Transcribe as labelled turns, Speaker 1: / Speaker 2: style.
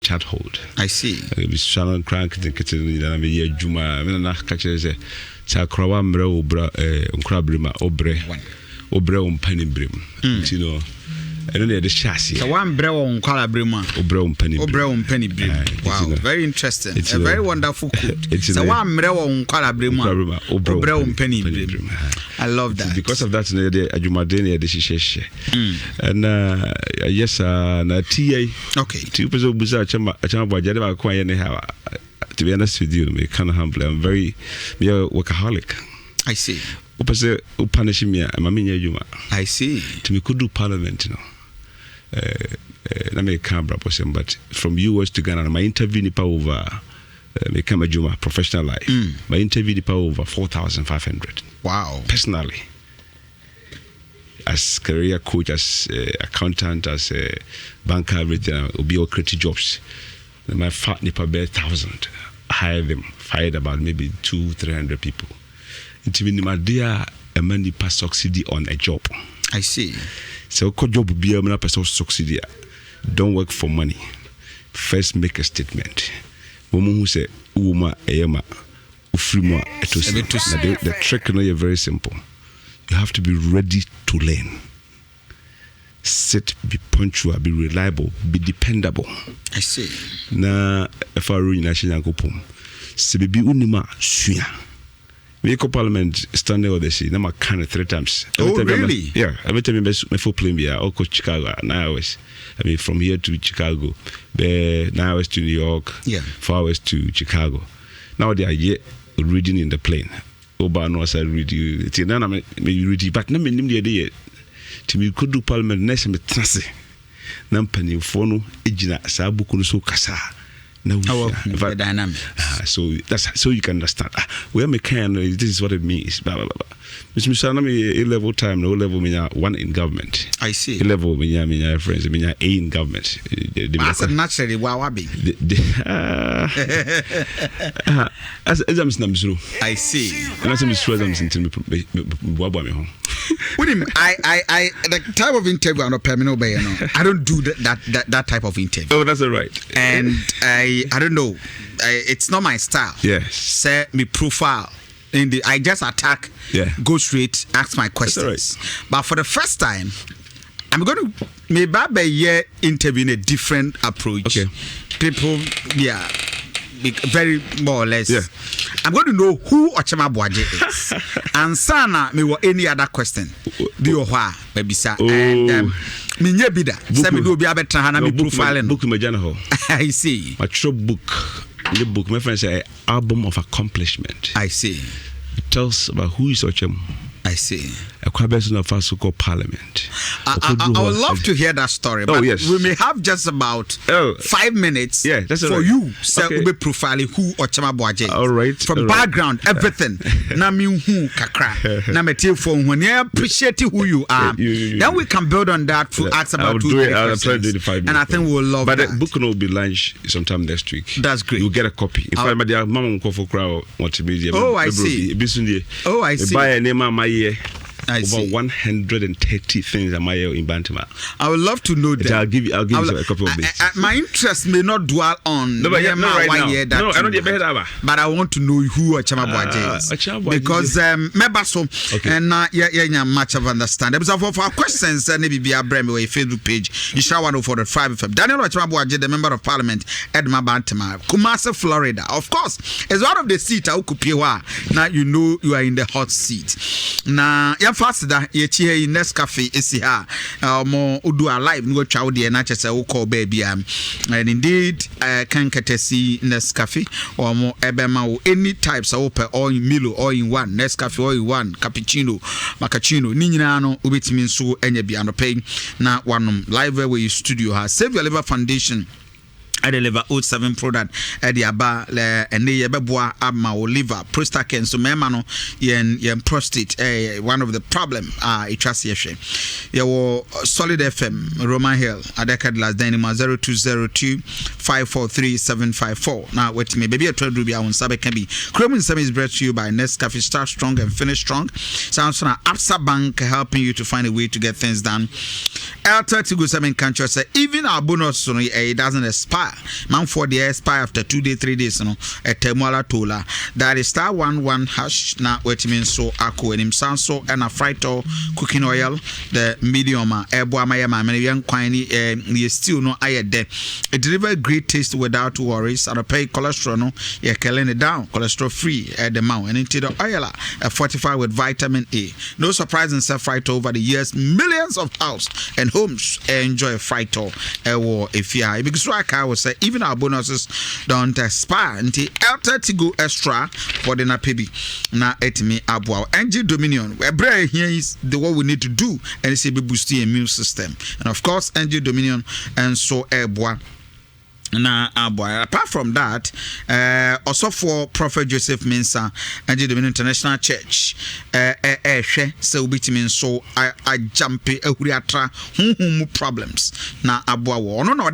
Speaker 1: chat hold.
Speaker 2: I see.
Speaker 1: We Shannon crank the kitchen and me Juma, and I catch a Sakrawa Mre Obra, Crabbrima, Obre penny brim. You know. I don't know the chassis.
Speaker 2: So one brew on Calabrima, penny brim. Wow, very interesting. It's a very wonderful quote. So one brew on Calabrima, Obre penny brim. I love that.
Speaker 1: Because of that, Ajumadenia, this is and yes, na TA.
Speaker 2: Okay.
Speaker 1: 2 people bizarre. Chama quite anyhow. To be honest with you, me kind of humble. I'm very workaholic.
Speaker 2: I see.
Speaker 1: Upase upanish me,
Speaker 2: I see.
Speaker 1: To me could do parliament, you know. Na me Canberra person, but from US to Ghana, my interview nipa over me Kama Juma professional life. My interview nipa over 4,500.
Speaker 2: Wow.
Speaker 1: Personally, as career coach, as accountant, as a banker, everything, will be all creative jobs. My fat nipa bear 1,000. Hire them, fired about maybe 200-300 people. Until my dear a man nipa succeed on a job.
Speaker 2: I see.
Speaker 1: So job be a person succeed. Don't work for money. First make a statement. Woman who say Uma Eyama Ufrima Etos. The trick is very simple. You have to be ready to learn. Sit, be punctual, be reliable, be dependable.
Speaker 2: I see.
Speaker 1: Na if I ruin national pom. Sebi unima suya. We go parliament standing over the sea. Now I can 3 times.
Speaker 2: Oh, really?
Speaker 1: Yeah. Every time I full plane here, I'll go Chicago 9 hours. I mean, from here to Chicago, 9 hours to New York, 4 hours to Chicago. Now they are yet reading in the plane. Oba no say read you. It's now me read but na me nim the day. To me could do parliament next me trance. Na mpanimfo no ejina saa buku no so kasa. The
Speaker 2: dynamic.
Speaker 1: So that's so you can understand. Where me can this is what it means. Blah blah blah. Mr. A level time, no level me 1 in government.
Speaker 2: I see.
Speaker 1: A level me friends me A in government.
Speaker 2: That's naturally wawabi.
Speaker 1: As I'm snamsru.
Speaker 2: I see.
Speaker 1: And as I'm sure I'm sinting me wabwa me home.
Speaker 2: With him, I the type of interview I'm not permanent by I don't do that type of interview.
Speaker 1: Oh, that's all right.
Speaker 2: And I don't know. It's not my style.
Speaker 1: Yes.
Speaker 2: Say me profile. I just attack, go straight, ask my questions. Right. But for the first time, I'm going to maybe interview in a different approach.
Speaker 1: Okay.
Speaker 2: People, very more or less. Yeah. I'm going to know who Ochema Boaje is. And sana me any other question. Do you baby sir? And me nyebida. Say me do be abetra hana me profiling.
Speaker 1: Book me jana.
Speaker 2: I see.
Speaker 1: My true book. The book, my friend say, album of accomplishment.
Speaker 2: I see.
Speaker 1: It tells about who is Ochem.
Speaker 2: I see.
Speaker 1: A question of our so-called parliament.
Speaker 2: I would love to hear that story. But
Speaker 1: yes.
Speaker 2: We may have just about 5 minutes for you. So we'll be profiling who Ochema Boaje.
Speaker 1: All right.
Speaker 2: From background, everything. Na mi who kakra. Na me tell for when you appreciate who you are. Then we can build on that to ask about 2 questions.
Speaker 1: I'll try to do the 5 minutes.
Speaker 2: And I think we'll love that.
Speaker 1: But the book will be launched sometime next week.
Speaker 2: That's great.
Speaker 1: You'll get a copy. In fact, my dear mama will for crowd multimedia.
Speaker 2: Oh, I see. Oh, I see.
Speaker 1: Buy a name of my year.
Speaker 2: I see.
Speaker 1: Over 130 things am I in Bantama.
Speaker 2: I would love to know that.
Speaker 1: I'll give you a couple of this.
Speaker 2: My interest may not dwell on
Speaker 1: no, but right now. No, I don't get better.
Speaker 2: But I want to know who Ochema Boaje is. Because Mebaso and much of understanding. So for our questions, maybe be a Bremi Facebook page. You shall 104.5 FM. Daniel Ochema Boaje, the member of parliament, Edma Bantama, Kumasi, Florida. Of course, as one of the seats, now you know you are in the hot seat. Now, fast that ye next cafe is here more do alive no twa de na chese wo call baby and indeed can catesi next cafe or more ebema any types of or in Milo or in one next cafe or in one cappuccino macchiato ni nyina no obetimi nso enya bia no pay na one live where you studio has Save Your Liver Foundation I deliver 07 product at the aba and the beboa ama liver prostate cancer memano yen prostate one of the problem it trust your solid FM Roman Hill adeka last dynamo 0202 543 754 now wait me baby a trade ruby on sabe can be cream some is brought to you by Nescafe. Start strong and finish strong. Sounds like Absa Bank helping you to find a way to get things done. L30 go 7 country say even our bonus it doesn't expire. man for the expire after 2 days 3 days no etemuala tola that is *11# na what means so ako enim sanso and a fried cooking oil the medium ebo amayama me yan kwan ni stew no ayede it deliver great taste without worries and pay cholesterol no you killing it down cholesterol free at the mouth and into the oil fortified with vitamin A. No surprise in fried over the years millions of house and homes enjoy fried or if you are because I will say even our bonuses don't expire until after to go extra for the napebi na etimi abwa NG Dominion where here is the what we need to do and it's a boost the immune system and of course NG Dominion and so airboy na aboy. Apart from that also for Prophet Joseph Mensah and the Dominion International Church hwe so bitimi so I jump ehuri atra problems na aboa wo no na